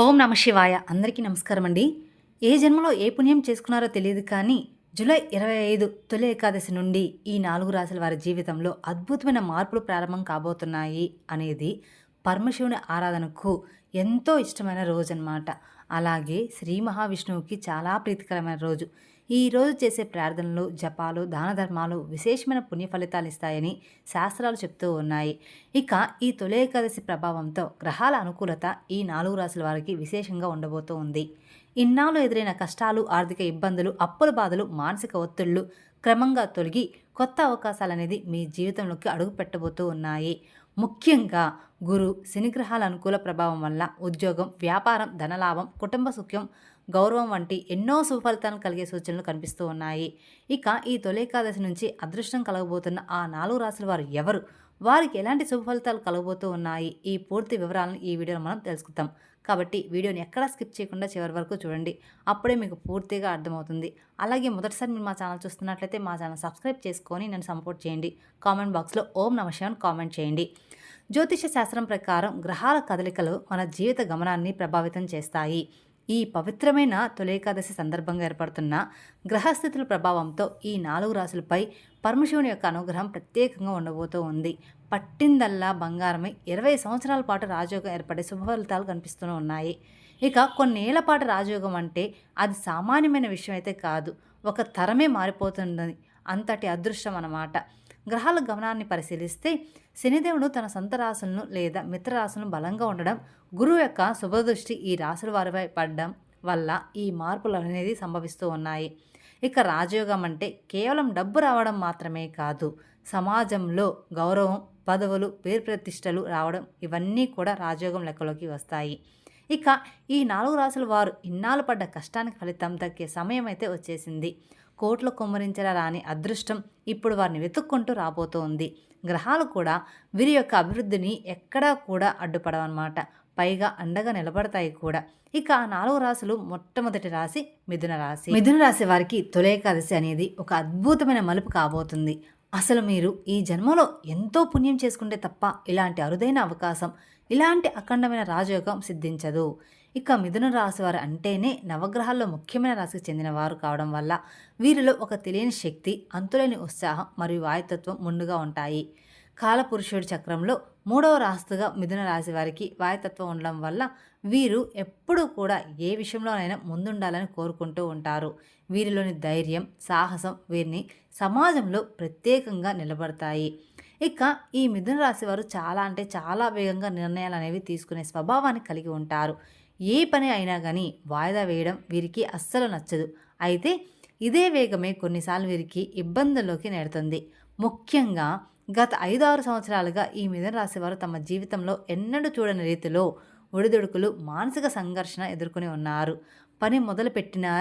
ఓం నమ శివాయ. అందరికీ నమస్కారం అండి. ఏ జన్మలో ఏ పుణ్యం చేసుకున్నారో తెలియదు కానీ జూలై 25 తొలి ఏకాదశి నుండి ఈ 4 రాశుల వారి జీవితంలో అద్భుతమైన మార్పులు ప్రారంభం కాబోతున్నాయి అనేది పరమశివుని ఆరాధనకు ఎంతో ఇష్టమైన రోజన్నమాట. అలాగే శ్రీ మహావిష్ణువుకి చాలా ప్రీతికరమైన రోజు. ఈ రోజు చేసే ప్రార్థనలు, జపాలు, దాన ధర్మాలు విశేషమైన పుణ్య ఫలితాలు ఇస్తాయని శాస్త్రాలు చెప్తూ ఉన్నాయి. ఇక ఈ తొలి ఏకాదశి ప్రభావంతో గ్రహాల అనుకూలత ఈ 4 రాశుల వారికి విశేషంగా ఉండబోతూ ఉంది. ఇన్నాళ్ళు ఎదురైన కష్టాలు, ఆర్థిక ఇబ్బందులు, అప్పుల బాధలు, మానసిక ఒత్తిళ్లు క్రమంగా తొలగి కొత్త అవకాశాలనేది మీ జీవితంలోకి అడుగు పెట్టబోతూ ఉన్నాయి. ముఖ్యంగా గురు, శనిగ్రహాల అనుకూల ప్రభావం వల్ల ఉద్యోగం, వ్యాపారం, ధనలాభం, కుటుంబ సుఖ్యం, గౌరవం వంటి ఎన్నో సుఫలితాలను కలిగే సూచనలు కనిపిస్తూ ఉన్నాయి. ఇక ఈ తొలి ఏకాదశి నుంచి అదృష్టం కలగబోతున్న ఆ 4 రాశుల వారు ఎవరు? వారికి ఎలాంటి శుభఫలితాలు కలగబోతూ ఉన్నాయి? ఈ పూర్తి వివరాలను ఈ వీడియోలో మనం తెలుసుకుందాం. కాబట్టి వీడియోని ఎక్కడా స్కిప్ చేయకుండా చివరి వరకు చూడండి. అప్పుడే మీకు పూర్తిగా అర్థమవుతుంది. అలాగే మొదటిసారి మీరు మా ఛానల్ చూస్తున్నట్లయితే మా ఛానల్ సబ్స్క్రైబ్ చేసుకొని నన్ను సపోర్ట్ చేయండి. కామెంట్ బాక్స్లో ఓం నమః శివాయ కామెంట్ చేయండి. జ్యోతిష శాస్త్రం ప్రకారం గ్రహాల కదలికలు మన జీవిత గమనాన్ని ప్రభావితం చేస్తాయి. ఈ పవిత్రమైన తొలి ఏకాదశి సందర్భంగా ఏర్పడుతున్న గ్రహస్థితుల ప్రభావంతో ఈ 4 రాశులపై పరమశివుని యొక్క అనుగ్రహం ప్రత్యేకంగా ఉండబోతూ ఉంది. పట్టిందల్లా బంగారమై 20 సంవత్సరాల పాటు రాజయోగం ఏర్పడే శుభఫలితాలు కనిపిస్తూ ఉన్నాయి. ఇక కొన్నేళ్ల పాటు రాజయోగం అంటే అది సామాన్యమైన విషయం అయితే కాదు, ఒక తరమే మారిపోతుంది. అంతటి అదృష్టం అన్నమాట. గ్రహాల గమనాన్ని పరిశీలిస్తే శనిదేవుడు తన సొంత రాశులను లేదా మిత్ర రాశులను బలంగా ఉండడం, గురువు యొక్క శుభదృష్టి ఈ రాశుల వారిపై పడడం వల్ల ఈ మార్పులు అనేది సంభవిస్తూ ఉన్నాయి. ఇక రాజయోగం అంటే కేవలం డబ్బు రావడం మాత్రమే కాదు, సమాజంలో గౌరవం, పదవులు, పేరు ప్రతిష్టలు రావడం, ఇవన్నీ కూడా రాజయోగం లెక్కలోకి వస్తాయి. ఇక ఈ 4 రాశుల వారు ఇన్నాళ్ళు పడ్డ కష్టానికి ఫలితం దక్కే సమయం అయితే వచ్చేసింది. కోట్లు కుమ్మరించేలా రాని అదృష్టం ఇప్పుడు వారిని వెతుక్కుంటూ రాబోతోంది. గ్రహాలు కూడా వీరి యొక్క అభివృద్ధిని ఎక్కడా కూడా అడ్డుపడవన్నమాట. పైగా అండగా నిలబడతాయి కూడా. ఇక ఆ 4 రాశులు మొట్టమొదటి రాశి మిథున రాశి. మిథున రాశి వారికి తొలి ఏకాదశి అనేది ఒక అద్భుతమైన మలుపు కాబోతుంది. అసలు మీరు ఈ జన్మలో ఎంతో పుణ్యం చేసుకుంటే తప్ప ఇలాంటి అరుదైన అవకాశం, ఇలాంటి అఖండమైన రాజయోగం సిద్ధించదు. ఇక మిథున రాశి వారు అంటేనే నవగ్రహాల్లో ముఖ్యమైన రాశికి చెందిన వారు కావడం వల్ల వీరిలో ఒక తెలియని శక్తి, అంతులేని ఉత్సాహం మరియు వాయుతత్వం ముందుగా ఉంటాయి. కాలపురుషుడి చక్రంలో 3వ రాశిగా మిథున రాశి వారికి వాయుతత్వం ఉండడం వల్ల వీరు ఎప్పుడూ కూడా ఏ విషయంలోనైనా ముందుండాలని కోరుకుంటూ ఉంటారు. వీరిలోని ధైర్యం, సాహసం వీరిని సమాజంలో ప్రత్యేకంగా నిలబడతాయి. ఇక ఈ మిథున రాశి వారు చాలా అంటే చాలా వేగంగా నిర్ణయాలు అనేవి తీసుకునే స్వభావాన్ని కలిగి ఉంటారు. ఏ పని అయినా కానీ వాయిదా వేయడం వీరికి అస్సలు నచ్చదు. అయితే ఇదే వేగమే కొన్నిసార్లు వీరికి ఇబ్బందుల్లోకి నెడుతుంది. ముఖ్యంగా గత 5-6 సంవత్సరాలుగా ఈ మిథున రాశి వారు తమ జీవితంలో ఎన్నడూ చూడని రీతిలో ఒడిదుడుకులు, మానసిక సంఘర్షణ ఎదుర్కొని ఉన్నారు. పని మొదలుపెట్టినా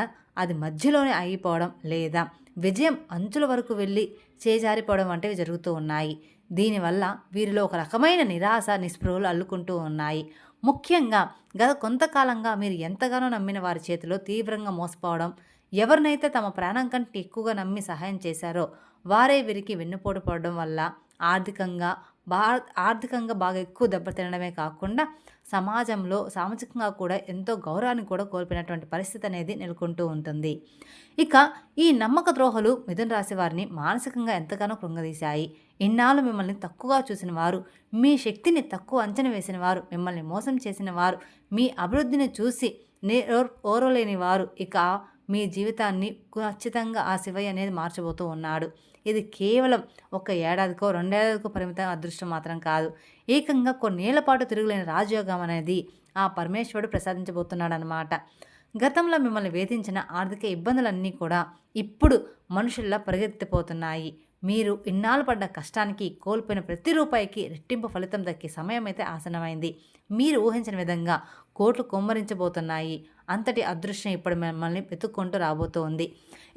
అది మధ్యలోనే ఆగిపోవడం లేదా విజయం అంచుల వరకు వెళ్ళి చేజారిపోవడం వంటివి జరుగుతూ ఉన్నాయి. దీనివల్ల వీరిలో ఒక రకమైన నిరాశ, నిస్పృహలు అల్లుకుంటూ ఉన్నాయి. ముఖ్యంగా గత కొంతకాలంగా మీరు ఎంతగానో నమ్మిన వారి చేతిలో తీవ్రంగా మోసపోవడం, ఎవరినైతే తమ ప్రాణం కంటే ఎక్కువగా నమ్మి సహాయం చేశారో వారే వీరికి వెన్నుపోటు పడడం వల్ల ఆర్థికంగా బాగా ఎక్కువ దెబ్బతినడమే కాకుండా సమాజంలో సామాజికంగా కూడా ఎంతో గౌరవాన్ని కూడా కోల్పోయినటువంటి పరిస్థితి అనేది నెలకొంటూ ఉంటుంది. ఇక ఈ నమ్మక ద్రోహులు మిథున రాశి వారిని మానసికంగా ఎంతగానో కృంగదీశాయి. ఇన్నాళ్ళు మిమ్మల్ని తక్కువగా చూసిన వారు, మీ శక్తిని తక్కువ అంచనా వేసిన వారు, మిమ్మల్ని మోసం చేసిన వారు, మీ అభివృద్ధిని చూసి ఓరలేని వారు ఇక మీ జీవితాన్ని ఖచ్చితంగా ఆ శివయ్య అనేది మార్చబోతూ ఉన్నాడు. ఇది కేవలం 1 ఏడాదికో 2 ఏడాదికో పరిమితం అదృష్టం మాత్రం కాదు. ఏకంగా కొన్నేళ్ల పాటు తిరుగులేని రాజయోగం అనేది ఆ పరమేశ్వరుడు ప్రసాదించబోతున్నాడనమాట. గతంలో మిమ్మల్ని వేధించిన ఆర్థిక ఇబ్బందులన్నీ కూడా ఇప్పుడు మనుషుల్లా పరిగెత్తిపోతున్నాయి. మీరు ఇన్నాళ్ళు పడ్డ కష్టానికి, కోల్పోయిన ప్రతి రూపాయికి రెట్టింపు ఫలితం దక్కే సమయం అయితే ఆసన్నమైంది. మీరు ఊహించిన విధంగా కోట్లు కుమ్మరించబోతున్నాయి. అంతటి అదృష్టం ఇప్పుడు మిమ్మల్ని వెతుక్కుంటూ రాబోతోంది.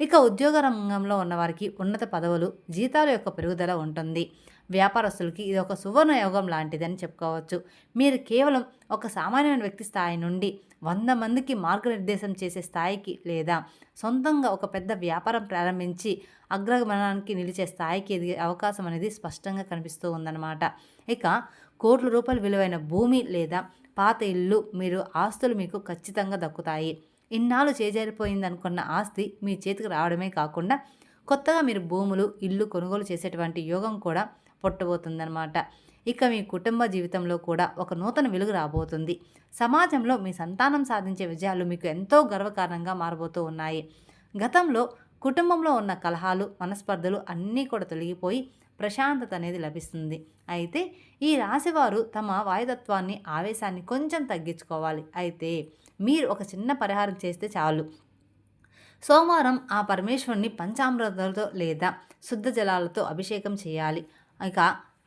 ఇక ఉద్యోగ రంగంలో ఉన్నవారికి ఉన్నత పదవులు, జీతాల యొక్క పెరుగుదల ఉంటుంది. వ్యాపారస్తులకి ఇది ఒక సువర్ణ యోగం లాంటిదని చెప్పుకోవచ్చు. మీరు కేవలం ఒక సామాన్యమైన వ్యక్తి స్థాయి నుండి 100 మందికి మార్గనిర్దేశం చేసే స్థాయికి లేదా సొంతంగా ఒక పెద్ద వ్యాపారం ప్రారంభించి అగ్రగమనానికి నిలిచే స్థాయికి ఎదిగే అవకాశం అనేది స్పష్టంగా కనిపిస్తూ ఉందన్నమాట. ఇక కోట్ల రూపాయల విలువైన భూమి లేదా పాత ఇల్లు, మీరు ఆస్తులు మీకు ఖచ్చితంగా దక్కుతాయి. ఇన్నాళ్ళు చేజారిపోయిందనుకున్న ఆస్తి మీ చేతికి రావడమే కాకుండా కొత్తగా మీరు భూములు, ఇల్లు కొనుగోలు చేసేటువంటి యోగం కూడా పుట్టబోతుందన్నమాట. ఇక మీ కుటుంబ జీవితంలో కూడా ఒక నూతన వెలుగు రాబోతుంది. సమాజంలో మీ సంతానం సాధించే విజయాలు మీకు ఎంతో గర్వకారణంగా మారబోతూ ఉన్నాయి. గతంలో కుటుంబంలో ఉన్న కలహాలు, మనస్పర్ధలు అన్నీ కూడా తొలగిపోయి ప్రశాంతత అనేది లభిస్తుంది. అయితే ఈ రాశివారు తమ వాయుతత్వాన్ని, ఆవేశాన్ని కొంచెం తగ్గించుకోవాలి. అయితే మీరు ఒక చిన్న పరిహారం చేస్తే చాలు. సోమవారం ఆ పరమేశ్వరుని పంచామృతాలతో లేదా శుద్ధ జలాలతో అభిషేకం చేయాలి. ఇక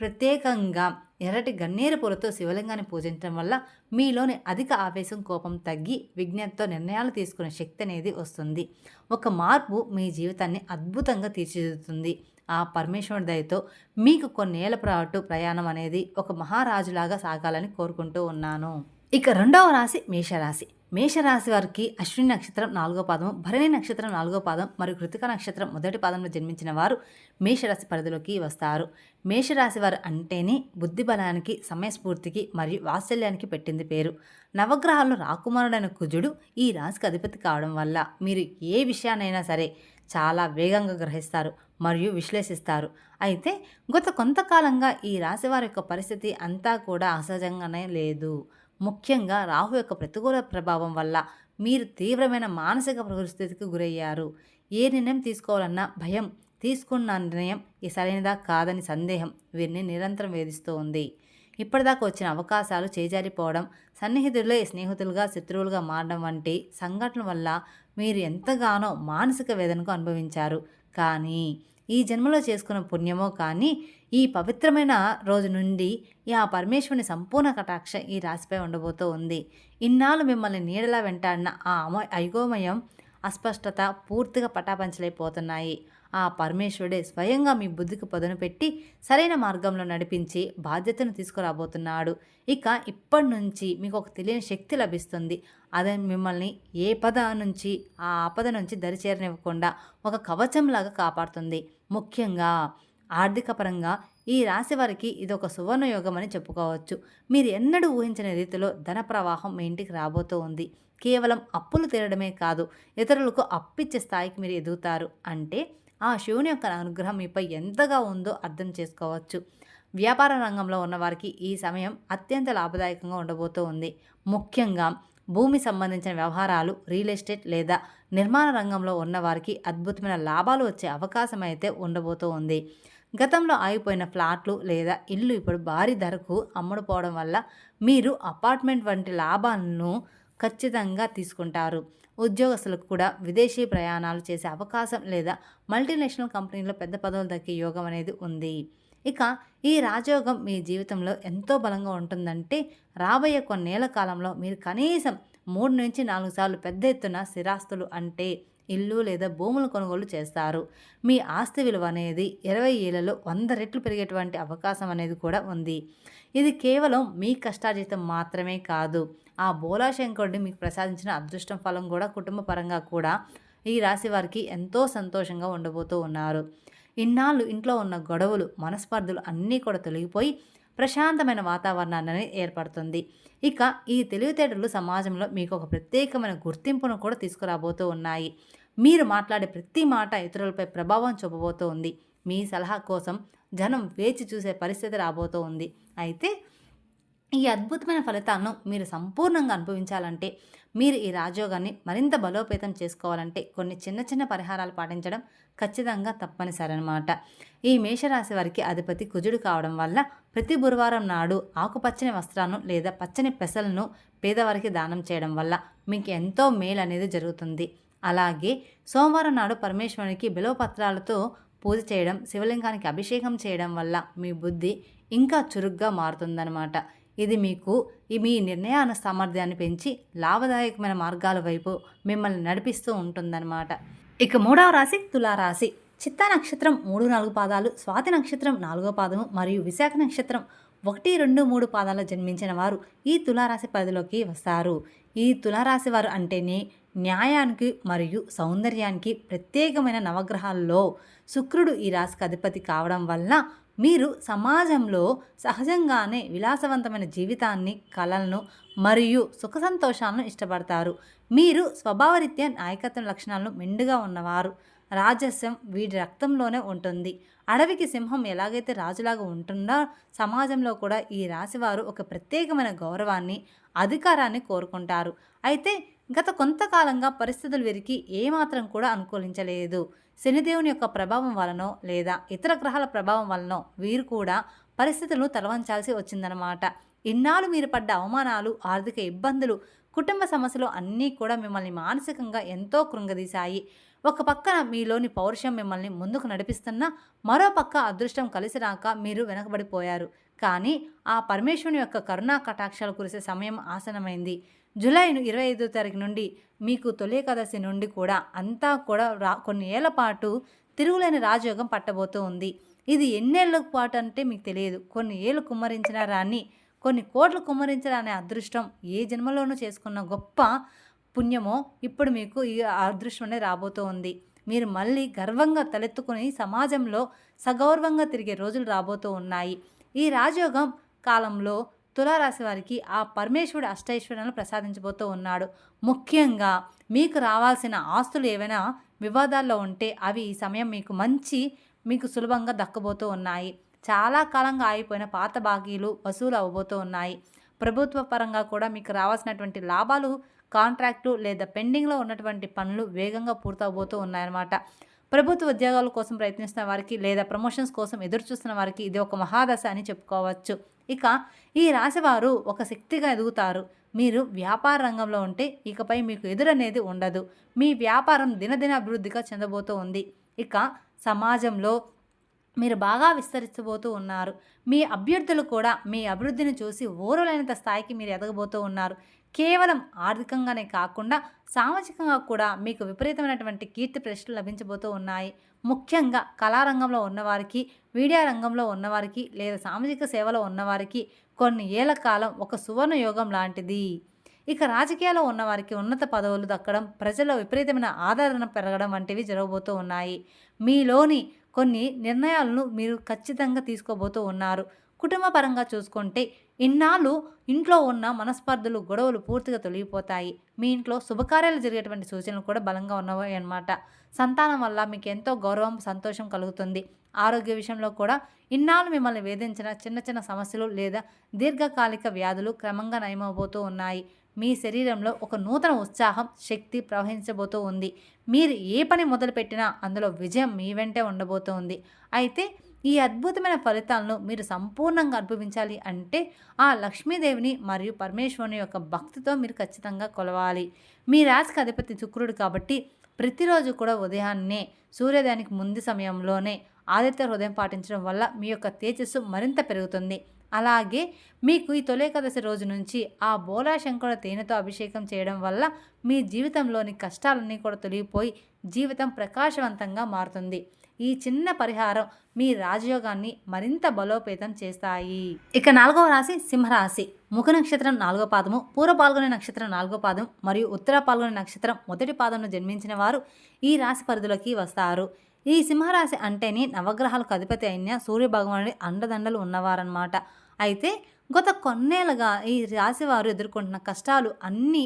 ప్రత్యేకంగా ఎర్రటి గన్నేరు పూలతో శివలింగాన్ని పూజించడం వల్ల మీలోని అధిక ఆవేశం, కోపం తగ్గి విజ్ఞతతో నిర్ణయాలు తీసుకునే శక్తి అనేది వస్తుంది. ఒక మార్పు మీ జీవితాన్ని అద్భుతంగా తీర్చిదిద్దుతుంది. ఆ పరమేశ్వరుడి దయతో మీకు కొన్నేళ్ల పాటు ప్రయాణం అనేది ఒక మహారాజులాగా సాగాలని కోరుకుంటూ ఉన్నాను. ఇక రెండవ రాశి మేషరాశి. మేషరాశి వారికి అశ్విని నక్షత్రం 4వ పాదము, భరణి నక్షత్రం 4వ పాదం మరియు కృతిక నక్షత్రం మొదటి పాదంలో జన్మించిన వారు మేషరాశి పరిధిలోకి వస్తారు. మేషరాశి వారు అంటేనే బుద్ధి బలానికి, సమయస్ఫూర్తికి మరియు వాత్సల్యానికి పెట్టింది పేరు. నవగ్రహాల్లో రాకుమారుడైన కుజుడు ఈ రాశికి అధిపతి కావడం వల్ల మీరు ఏ విషయాన్నైనా సరే చాలా వేగంగా గ్రహిస్తారు మరియు విశ్లేషిస్తారు. అయితే గత కొంతకాలంగా ఈ రాశి వారి యొక్క పరిస్థితి అంతా కూడా అసహజంగానే లేదు. ముఖ్యంగా రాహు యొక్క ప్రతికూల ప్రభావం వల్ల మీరు తీవ్రమైన మానసిక పరిస్థితికి గురయ్యారు. ఏ నిర్ణయం తీసుకోవాలన్నా భయం, తీసుకున్న నిర్ణయం సరైనదా కాదని సందేహం వీరిని నిరంతరం వేధిస్తూ ఉంది. ఇప్పటిదాకా వచ్చిన అవకాశాలు చేజారిపోవడం, సన్నిహితులే స్నేహితులుగా శత్రువులుగా మారడం వంటి సంఘటనల వల్ల మీరు ఎంతగానో మానసిక వేదనకు అనుభవించారు. కానీ ఈ జన్మలో చేసుకున్న పుణ్యమో కానీ ఈ పవిత్రమైన రోజు నుండి ఆ పరమేశ్వరుని సంపూర్ణ కటాక్ష ఈ రాశిపై ఉండబోతూ ఉంది. ఇన్నాళ్ళు మిమ్మల్ని నీడలా వెంటాడిన ఆ అయోమయం, అస్పష్టత పూర్తిగా పటాపంచలైపోతున్నాయి. ఆ పరమేశ్వరుడే స్వయంగా మీ బుద్ధికి పదును పెట్టి సరైన మార్గంలో నడిపించి బాధ్యతను తీసుకురాబోతున్నాడు. ఇక ఇప్పటి నుంచి మీకు ఒక తెలియని శక్తి లభిస్తుంది. అదే మిమ్మల్ని ఏ పద నుంచి ఆ ఆపద నుంచి దరిచేరనివ్వకుండా ఒక కవచంలాగా కాపాడుతుంది. ముఖ్యంగా ఆర్థిక పరంగా ఈ రాశి వారికి ఇది ఒక సువర్ణయోగం అని చెప్పుకోవచ్చు. మీరు ఎన్నడూ ఊహించిన రీతిలో ధన ప్రవాహం మీ ఇంటికి రాబోతూ ఉంది. కేవలం అప్పులు తీరడమే కాదు, ఇతరులకు అప్పిచ్చే స్థాయికి మీరు ఎదుగుతారు. అంటే ఆ శివుని యొక్క అనుగ్రహం మీపై ఎంతగా ఉందో అర్థం చేసుకోవచ్చు. వ్యాపార రంగంలో ఉన్నవారికి ఈ సమయం అత్యంత లాభదాయకంగా ఉండబోతూ ఉంది. ముఖ్యంగా భూమి సంబంధించిన వ్యవహారాలు, రియల్ ఎస్టేట్ లేదా నిర్మాణ రంగంలో ఉన్నవారికి అద్భుతమైన లాభాలు వచ్చే అవకాశం అయితే ఉండబోతూ ఉంది. గతంలో ఆగిపోయిన ఫ్లాట్లు లేదా ఇల్లు ఇప్పుడు భారీ ధరకు అమ్ముడుపోవడం వల్ల మీరు అపార్ట్మెంట్ వంటి లాభాలను ఖచ్చితంగా తీసుకుంటారు. ఉద్యోగస్తులకు కూడా విదేశీ ప్రయాణాలు చేసే అవకాశం లేదా మల్టీనేషనల్ కంపెనీలో పెద్ద పదవులు దక్కే యోగం అనేది ఉంది. ఇక ఈ రాజయోగం మీ జీవితంలో ఎంతో బలంగా ఉంటుందంటే రాబోయే కొన్నేళ్ల కాలంలో మీరు కనీసం 3 నుంచి 4 సార్లు పెద్ద ఎత్తున స్థిరాస్తులు అంటే ఇల్లు లేదా భూములు కొనుగోలు చేస్తారు. మీ ఆస్తి విలువ అనేది 20 ఏళ్లలో 100 రెట్లు పెరిగేటువంటి అవకాశం అనేది కూడా ఉంది. ఇది కేవలం మీ కష్టార్జితం మాత్రమే కాదు, ఆ బోలాశంకరుడిని మీకు ప్రసాదించిన అదృష్టం ఫలం కూడా కుటుంబ పరంగా కూడా ఈ రాశి వారికి ఎంతో సంతోషంగా ఉండబోతూ ఉన్నారు. ఇన్నాళ్ళు ఇంట్లో ఉన్న గొడవలు, మనస్పర్ధలు అన్నీ కూడా తొలగిపోయి ప్రశాంతమైన వాతావరణాన్ని ఏర్పడుతుంది. ఇక ఈ తెలివితేటలు సమాజంలో మీకు ఒక ప్రత్యేకమైన గుర్తింపును కూడా తీసుకురాబోతూ ఉన్నాయి. మీరు మాట్లాడే ప్రతి మాట ఇతరులపై ప్రభావం చూపబోతూ ఉంది. మీ సలహా కోసం జనం వేచి చూసే పరిస్థితి రాబోతూ ఉంది. అయితే ఈ అద్భుతమైన ఫలితాలను మీరు సంపూర్ణంగా అనుభవించాలంటే, మీరు ఈ రాజయోగాన్ని మరింత బలోపేతం చేసుకోవాలంటే కొన్ని చిన్న చిన్న పరిహారాలు పాటించడం ఖచ్చితంగా తప్పనిసరి అన్నమాట. ఈ మేషరాశి వారికి అధిపతి కుజుడు కావడం వల్ల ప్రతి గురువారం నాడు ఆకుపచ్చని వస్త్రాలను లేదా పచ్చని పెసలను పేదవారికి దానం చేయడం వల్ల మీకు ఎంతో మేలు అనేది జరుగుతుంది. అలాగే సోమవారం నాడు పరమేశ్వరునికి బిల్వపత్రాలతో పూజ చేయడం, శివలింగానికి అభిషేకం చేయడం వల్ల మీ బుద్ధి ఇంకా చురుగ్గా మారుతుందన్నమాట. ఇది మీకు మీ నిర్ణయాల సామర్థ్యాన్ని పెంచి లాభదాయకమైన మార్గాల వైపు మిమ్మల్ని నడిపిస్తూ ఉంటుందన్నమాట. ఇక మూడవ రాశి తులారాశి. చిత్తా నక్షత్రం 3, 4 పాదాలు, స్వాతి నక్షత్రం 4వ పాదము మరియు విశాఖ నక్షత్రం 1, 2, 3 పాదాలు జన్మించిన వారు ఈ తులారాశి పరిధిలోకి వస్తారు. ఈ తులారాశి వారు అంటేనే న్యాయానికి మరియు సౌందర్యానికి ప్రత్యేకమైన నవగ్రహాల్లో శుక్రుడు ఈ రాశికి అధిపతి కావడం వల్ల మీరు సమాజంలో సహజంగానే విలాసవంతమైన జీవితాన్ని, కళలను మరియు సుఖ సంతోషాలను ఇష్టపడతారు. మీరు స్వభావరీత్యా నాయకత్వ లక్షణాలను మెండుగా ఉన్నవారు. రాజస్యం వీడి రక్తంలోనే ఉంటుంది. అడవికి సింహం ఎలాగైతే రాజులాగా ఉంటుందో సమాజంలో కూడా ఈ రాశివారు ఒక ప్రత్యేకమైన గౌరవాన్ని, అధికారాన్ని కోరుకుంటారు. అయితే గత కొంతకాలంగా పరిస్థితులు వీరికి ఏమాత్రం కూడా అనుకూలించలేదు. శనిదేవుని యొక్క ప్రభావం వలనో లేదా ఇతర గ్రహాల ప్రభావం వలనో వీరు కూడా పరిస్థితులను తలవంచాల్సి వచ్చిందనమాట. ఇన్నాళ్ళు మీరు పడ్డ అవమానాలు, ఆర్థిక ఇబ్బందులు, కుటుంబ సమస్యలు అన్నీ కూడా మిమ్మల్ని మానసికంగా ఎంతో కృంగదీశాయి. ఒక పక్కన మీలోని పౌరుషం మిమ్మల్ని ముందుకు నడిపిస్తున్నా, మరో పక్క అదృష్టం కలిసి రాక మీరు వెనకబడిపోయారు. కానీ ఆ పరమేశ్వరుని యొక్క కరుణా కటాక్షాలు కురిసే సమయం ఆసనమైంది. జూలై 25వ తారీఖు నుండి మీకు తొలి ఏకాదశి నుండి కూడా అంతా కూడా కొన్ని ఏళ్ల పాటు తిరుగులేని రాజయోగం పట్టబోతూ ఉంది. ఇది ఎన్నేళ్ల పాటు అంటే మీకు తెలియదు. కొన్ని ఏళ్ళు కుమ్మరించిన రాని, కొన్ని కోట్లు కుమ్మరించిన అనే అదృష్టం ఏ జన్మలోనూ చేసుకున్న గొప్ప పుణ్యమో ఇప్పుడు మీకు ఈ అదృష్టం అనేది రాబోతూ ఉంది. మీరు మళ్ళీ గర్వంగా తలెత్తుకుని సమాజంలో సగౌరవంగా తిరిగే రోజులు రాబోతూ ఉన్నాయి. ఈ రాజయోగం కాలంలో తులారాశి వారికి ఆ పరమేశ్వరుడు అష్టైశ్వర్యాలను ప్రసాదించబోతూ ఉన్నాడు. ముఖ్యంగా మీకు రావాల్సిన ఆస్తులు ఏవైనా వివాదాల్లో ఉంటే అవి ఈ సమయం మీకు సులభంగా దక్కబోతూ ఉన్నాయి. చాలా కాలంగా ఆగిపోయిన పాత బాకీలు వసూలు అవ్వబోతూ ఉన్నాయి. ప్రభుత్వ పరంగా కూడా మీకు రావాల్సినటువంటి లాభాలు, కాంట్రాక్టు లేదా పెండింగ్లో ఉన్నటువంటి పనులు వేగంగా పూర్తవబోతూ ఉన్నాయన్నమాట. ప్రభుత్వ ఉద్యోగాల కోసం ప్రయత్నిస్తున్న వారికి లేదా ప్రమోషన్స్ కోసం ఎదురు చూస్తున్న వారికి ఇది ఒక మహాదశ అని చెప్పుకోవచ్చు. ఇక ఈ రాశివారు ఒక శక్తిగా ఎదుగుతారు. మీరు వ్యాపార రంగంలో ఉంటే ఇకపై మీకు ఎదురనేది ఉండదు. మీ వ్యాపారం దినదిన అభివృద్ధిగా చెందబోతూ ఉంది. ఇక సమాజంలో మీరు బాగా విస్తరించబోతూ ఉన్నారు. మీ అభ్యర్థులు కూడా మీ అభివృద్ధిని చూసి ఓరలేనంత స్థాయికి మీరు ఎదగబోతూ ఉన్నారు. కేవలం ఆర్థికంగానే కాకుండా సామాజికంగా కూడా మీకు విపరీతమైనటువంటి కీర్తి ప్రతిష్టలు లభించబోతూ ఉన్నాయి. ముఖ్యంగా కళారంగంలో ఉన్నవారికి, మీడియా రంగంలో ఉన్నవారికి లేదా సామాజిక సేవలో ఉన్నవారికి కొన్ని ఏళ్ల కాలం ఒక సువర్ణ యోగం లాంటిది. ఇక రాజకీయాల్లో ఉన్నవారికి ఉన్నత పదవులు దక్కడం, ప్రజల్లో విపరీతమైన ఆదరణ పెరగడం వంటివి జరగబోతూ ఉన్నాయి. మీలోని కొన్ని నిర్ణయాలను మీరు ఖచ్చితంగా తీసుకోబోతూ ఉన్నారు. కుటుంబ పరంగా చూసుకుంటే ఇన్నాళ్ళు ఇంట్లో ఉన్న మనస్పర్ధలు, గొడవలు పూర్తిగా తొలగిపోతాయి. మీ ఇంట్లో శుభకార్యాలు జరిగేటువంటి సూచనలు కూడా బలంగా ఉన్నవి అన్నమాట. సంతానం వల్ల మీకు ఎంతో గౌరవం, సంతోషం కలుగుతుంది. ఆరోగ్య విషయంలో కూడా ఇన్నాళ్ళు మిమ్మల్ని వేధించిన చిన్న చిన్న సమస్యలు లేదా దీర్ఘకాలిక వ్యాధులు క్రమంగా నయమవబోతూ ఉన్నాయి. మీ శరీరంలో ఒక నూతన ఉత్సాహం, శక్తి ప్రవహించబోతూ ఉంది. మీరు ఏ పని మొదలుపెట్టినా అందులో విజయం మీ వెంటే ఉండబోతూ ఉంది. అయితే ఈ అద్భుతమైన ఫలితాలను మీరు సంపూర్ణంగా అనుభవించాలి అంటే ఆ లక్ష్మీదేవిని మరియు పరమేశ్వరుని యొక్క భక్తితో మీరు ఖచ్చితంగా కొలవాలి. మీ రాశికి అధిపతి శుక్రుడు కాబట్టి ప్రతిరోజు కూడా ఉదయాన్నే సూర్యోదయానికి ముందు సమయంలోనే ఆదిత్య హృదయం పాటించడం వల్ల మీ యొక్క తేజస్సు మరింత పెరుగుతుంది. అలాగే మీకు ఈ తొలి ఏకాదశి రోజు నుంచి ఆ బోలాశంకరుడు తేనెతో అభిషేకం చేయడం వల్ల మీ జీవితంలోని కష్టాలన్నీ కూడా తొలగిపోయి జీవితం ప్రకాశవంతంగా మారుతుంది. ఈ చిన్న పరిహారం మీ రాజయోగాన్ని మరింత బలోపేతం చేస్తాయి. ఇక 4వ రాశి సింహరాశి. ముఖ నక్షత్రం 4వ పాదము, పూర్వ పాల్గొనే నక్షత్రం 4వ పాదం మరియు ఉత్తర పాల్గొనే నక్షత్రం మొదటి పాదంలో జన్మించిన వారు ఈ రాశి పరిధిలోకి వస్తారు. ఈ సింహరాశి అంటేనే నవగ్రహాలకు అధిపతి అయిన సూర్యభగవానుడి అండదండలు ఉన్నవారన్నమాట. అయితే గత కొన్నేళ్ళుగా ఈ రాశివారు ఎదుర్కొంటున్న కష్టాలు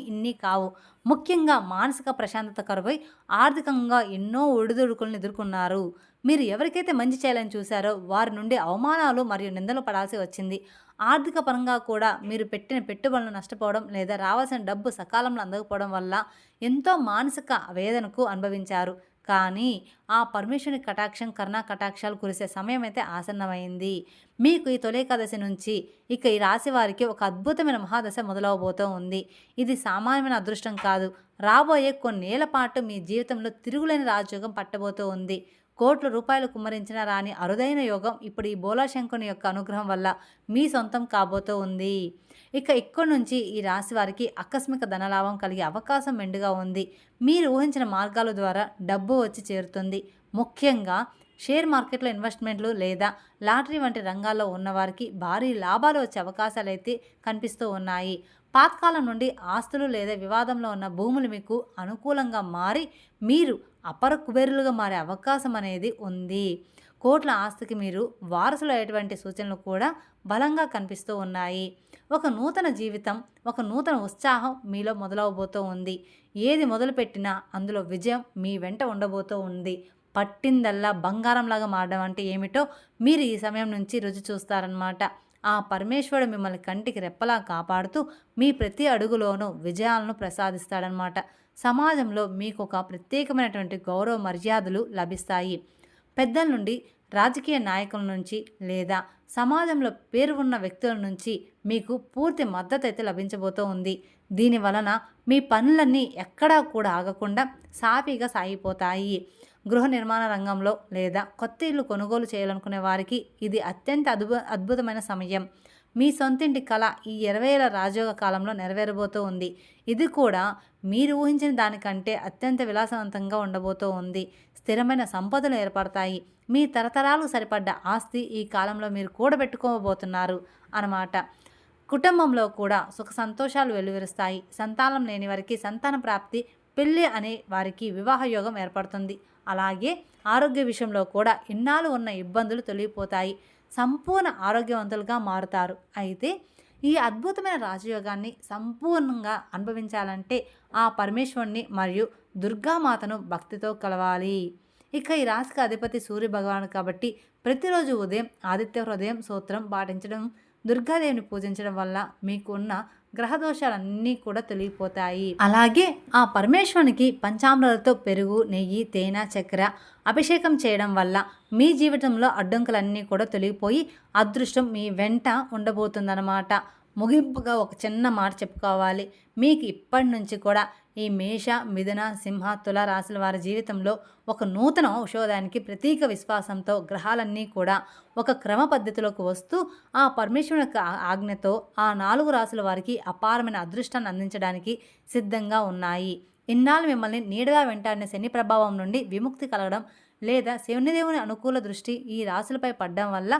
ఇన్ని కావు. ముఖ్యంగా మానసిక ప్రశాంతత కరువై ఆర్థికంగా ఎన్నో ఒడిదుడుకులను ఎదుర్కొన్నారు. మీరు ఎవరికైతే మంచి చేయాలని చూశారో వారి నుండి అవమానాలు మరియు నిందలు పడాల్సి వచ్చింది. ఆర్థిక పరంగా కూడా మీరు పెట్టిన పెట్టుబడులను నష్టపోవడం లేదా రావాల్సిన డబ్బు సకాలంలో అందకపోవడం వల్ల ఎంతో మానసిక వేదనకు అనుభవించారు. కానీ ఆ పరమేశ్వరుని కటాక్షం, కరుణా కటాక్షాలు కురిసే సమయం అయితే ఆసన్నమైంది. మీకు ఈ తొలి ఏకాదశి నుంచి ఇక ఈ రాశి వారికి ఒక అద్భుతమైన మహాదశ మొదలవబోతూ ఉంది. ఇది సామాన్యమైన అదృష్టం కాదు. రాబోయే కొన్నేళ్ల పాటు మీ జీవితంలో తిరుగులేని రాజయోగం పట్టబోతూ ఉంది. కోట్ల రూపాయలు కుమ్మరించిన రాని అరుదైన యోగం ఇప్పుడు ఈ బోలాశంకుని యొక్క అనుగ్రహం వల్ల మీ సొంతం కాబోతూ ఉంది. ఇక ఇక్కడి నుంచి ఈ రాశి వారికి ఆకస్మిక ధనలాభం కలిగే అవకాశం మెండుగా ఉంది. మీరు ఊహించిన మార్గాల ద్వారా డబ్బు వచ్చి చేరుతుంది. ముఖ్యంగా షేర్ మార్కెట్లో ఇన్వెస్ట్మెంట్లు లేదా లాటరీ వంటి రంగాల్లో ఉన్నవారికి భారీ లాభాలు వచ్చే అవకాశాలు అయితే కనిపిస్తూ ఉన్నాయి. పాతకాలం నుండి ఆస్తులు లేదా వివాదంలో ఉన్న భూములు మీకు అనుకూలంగా మారి మీరు అపర కుబేరులుగా మారే అవకాశం అనేది ఉంది. కోట్ల ఆస్తికి మీరు వారసులు అయ్యేటువంటి సూచనలు కూడా బలంగా కనిపిస్తూ ఉన్నాయి. ఒక నూతన జీవితం, ఒక నూతన ఉత్సాహం మీలో మొదలవబోతూ ఉంది. ఏది మొదలుపెట్టినా అందులో విజయం మీ వెంట ఉండబోతూ ఉంది. పట్టిందల్లా బంగారంలాగా మారడం అంటే ఏమిటో మీరు ఈ సమయం నుంచి రుచి చూస్తారనమాట. ఆ పరమేశ్వరుడు మిమ్మల్ని కంటికి రెప్పలా కాపాడుతూ మీ ప్రతి అడుగులోనూ విజయాలను ప్రసాదిస్తాడనమాట. సమాజంలో మీకు ఒక ప్రత్యేకమైనటువంటి గౌరవ మర్యాదలు లభిస్తాయి. పెద్దల నుండి, రాజకీయ నాయకుల నుంచి లేదా సమాజంలో పేరు ఉన్న వ్యక్తుల నుంచి మీకు పూర్తి మద్దతు అయితే లభించబోతూ ఉంది. దీని వలన మీ పనులన్నీ ఎక్కడా కూడా ఆగకుండా సాఫీగా సాగిపోతాయి. గృహ నిర్మాణ రంగంలో లేదా కొత్త ఇల్లు కొనుగోలు చేయాలనుకునే వారికి ఇది అత్యంత అద్భుతమైన సమయం. మీ సొంతింటి కళ ఈ 20 ఏళ్ల రాజయోగ కాలంలో నెరవేరబోతూ ఉంది. ఇది కూడా మీరు ఊహించిన దానికంటే అత్యంత విలాసవంతంగా ఉండబోతూ ఉంది. స్థిరమైన సంపదలు ఏర్పడతాయి. మీ తరతరాలకు సరిపడ్డ ఆస్తి ఈ కాలంలో మీరు కూడబెట్టుకోబోతున్నారు అన్నమాట. కుటుంబంలో కూడా సుఖ సంతోషాలు వెలువరుస్తాయి. సంతానం లేని వారికి సంతాన ప్రాప్తి, పెళ్ళి అనే వారికి వివాహ యోగం ఏర్పడుతుంది. అలాగే ఆరోగ్య విషయంలో కూడా ఇన్నాళ్ళు ఉన్న ఇబ్బందులు తొలగిపోతాయి. సంపూర్ణ ఆరోగ్యవంతులుగా మారుతారు. అయితే ఈ అద్భుతమైన రాజయోగాన్ని సంపూర్ణంగా అనుభవించాలంటే ఆ పరమేశ్వరుని మరియు దుర్గామాతను భక్తితో కలవాలి. ఇక ఈ రాశికి అధిపతి సూర్య భగవాను కాబట్టి ప్రతిరోజు ఉదయం ఆదిత్య హృదయం సూత్రం పాటించడం, దుర్గాదేవిని పూజించడం వల్ల మీకున్న గ్రహదోషాలన్నీ కూడా తొలగిపోతాయి. అలాగే ఆ పరమేశ్వరునికి పంచామృతాలతో పెరుగు, నెయ్యి, తేనె, చక్కెర అభిషేకం చేయడం వల్ల మీ జీవితంలో అడ్డంకులన్నీ కూడా తొలగిపోయి అదృష్టం మీ వెంట ఉండబోతుందన్నమాట. ముగింపుగా ఒక చిన్న మాట చెప్పుకోవాలి. మీకు ఇప్పటి నుంచి కూడా ఈ మేష, మిథున, సింహ, తుల రాశుల వారి జీవితంలో ఒక నూతన ఔషధానికి ప్రతీక విశ్వాసంతో గ్రహాలన్నీ కూడా ఒక క్రమ పద్ధతిలోకి వస్తూ ఆ పరమేశ్వరుని యొక్క ఆజ్ఞతో ఆ 4 రాశుల వారికి అపారమైన అదృష్టాన్ని అందించడానికి సిద్ధంగా ఉన్నాయి. ఇన్నాళ్ళు మిమ్మల్ని నీడగా వెంటాడిన శని ప్రభావం నుండి విముక్తి కలగడం లేదా శనిదేవుని అనుకూల దృష్టి ఈ రాశులపై పడడం వల్ల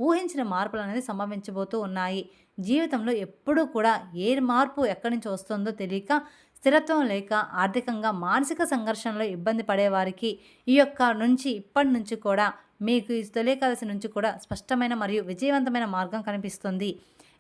ఊహించిన మార్పులు అనేది సంభవించబోతూ ఉన్నాయి. జీవితంలో ఎప్పుడూ కూడా ఏ మార్పు ఎక్కడి నుంచి వస్తుందో తెలియక స్థిరత్వం లేక ఆర్థికంగా మానసిక సంఘర్షణలో ఇబ్బంది పడేవారికి ఇప్పటి నుంచి కూడా మీకు ఈ తొలి ఏకాదశి నుంచి కూడా స్పష్టమైన మరియు విజయవంతమైన మార్గం కనిపిస్తుంది.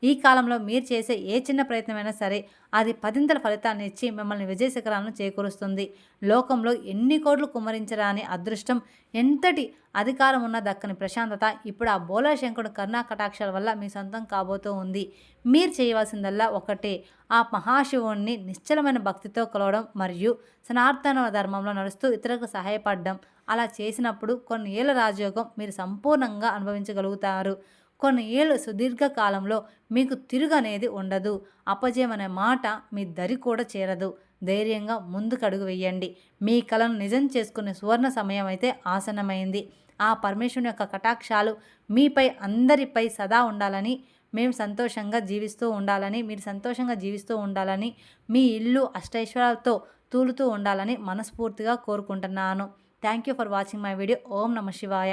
ఈ కాలంలో మీరు చేసే ఏ చిన్న ప్రయత్నమైనా సరే అది 10ంతల ఫలితాన్ని ఇచ్చి మిమ్మల్ని విజయ శిఖరాలను చేకూరుస్తుంది. లోకంలో ఎన్ని కోట్లు కుమ్మరించరాని అదృష్టం, ఎంతటి అధికారం ఉన్న దక్కని ప్రశాంతత ఇప్పుడు ఆ బోలా శంకుడు కరుణా కటాక్షాల వల్ల మీ సొంతం కాబోతూ ఉంది. మీరు చేయవలసిందల్లా ఒకటే, ఆ మహాశివుణ్ణి నిశ్చలమైన భక్తితో కొలవడం మరియు సనాతన ధర్మంలో నడుస్తూ ఇతరులకు సహాయపడడం. అలా చేసినప్పుడు కొన్ని ఏళ్ళ రాజయోగం మీరు సంపూర్ణంగా అనుభవించగలుగుతారు. కొన్ని ఏళ్ళు సుదీర్ఘ కాలంలో మీకు తిరుగనేది ఉండదు. అపజయం అనే మాట మీ దరి కూడా చేరదు. ధైర్యంగా ముందుకు అడుగు వేయండి. మీ కలను నిజం చేసుకునే సువర్ణ సమయం అయితే ఆసన్నమైంది. ఆ పరమేశ్వరుని యొక్క కటాక్షాలు మీపై అందరిపై సదా ఉండాలని, మేము సంతోషంగా జీవిస్తూ ఉండాలని, మీరు సంతోషంగా జీవిస్తూ ఉండాలని, మీ ఇల్లు అష్టైశ్వర్యాలతో తూలుతూ ఉండాలని మనస్ఫూర్తిగా కోరుకుంటున్నాను. Thank you for watching my video. ఓం నమ శివాయ.